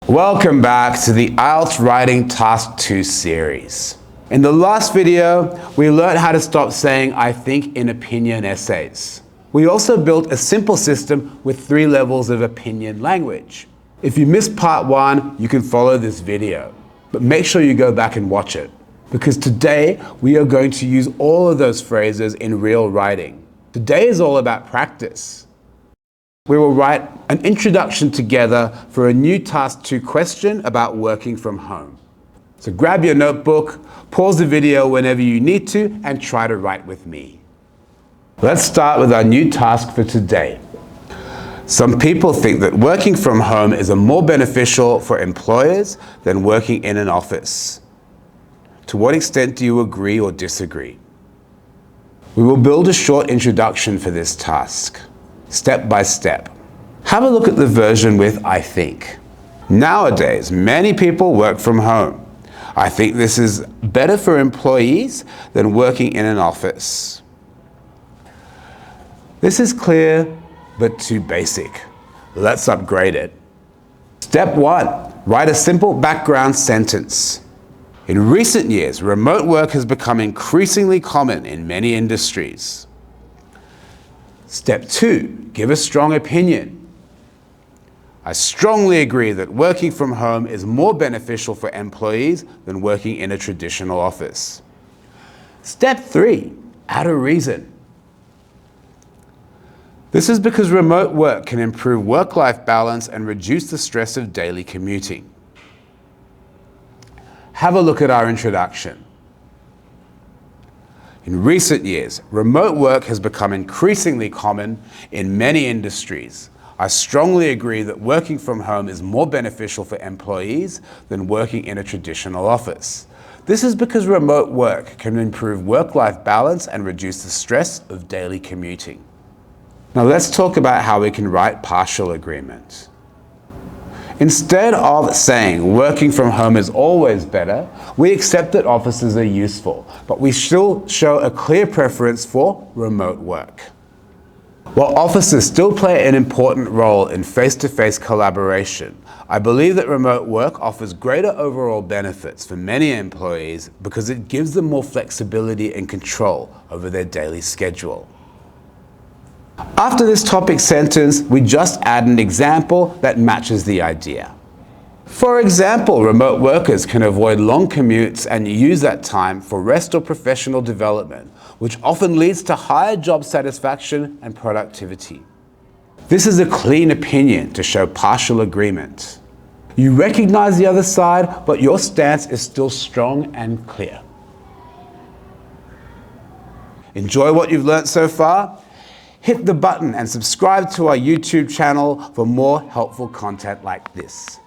Welcome back to the IELTS Writing Task 2 series. In the last video, we learned how to stop saying "I think" in opinion essays. We also built a simple system with 3 levels of opinion language. If you missed part 1, you can follow this video, but make sure you go back and watch it, because today we are going to use all of those phrases in real writing. Today is all about practice. We will write an introduction together for a new Task 2 question about working from home. So grab your notebook, pause the video whenever you need to, and try to write with me. Let's start with our new task for today. Some people think that working from home is more beneficial for employers than working in an office. To what extent do you agree or disagree? We will build a short introduction for this task, step by step. Have a look at the version with "I think." Nowadays, many people work from home. I think this is better for employees than working in an office. This is clear, but too basic. Let's upgrade it. Step 1, write a simple background sentence. In recent years, remote work has become increasingly common in many industries. Step 2, give a strong opinion. I strongly agree that working from home is more beneficial for employees than working in a traditional office. Step 3, add a reason. This is because remote work can improve work-life balance and reduce the stress of daily commuting. Have a look at our introduction. In recent years, remote work has become increasingly common in many industries. I strongly agree that working from home is more beneficial for employees than working in a traditional office. This is because remote work can improve work-life balance and reduce the stress of daily commuting. Now let's talk about how we can write partial agreement. Instead of saying working from home is always better, we accept that offices are useful, but we still show a clear preference for remote work. While offices still play an important role in face-to-face collaboration, I believe that remote work offers greater overall benefits for many employees because it gives them more flexibility and control over their daily schedule. After this topic sentence, we just add an example that matches the idea. For example, remote workers can avoid long commutes and use that time for rest or professional development, which often leads to higher job satisfaction and productivity. This is a clean opinion to show partial agreement. You recognize the other side, but your stance is still strong and clear. Enjoy what you've learned so far? Hit the button and subscribe to our YouTube channel for more helpful content like this.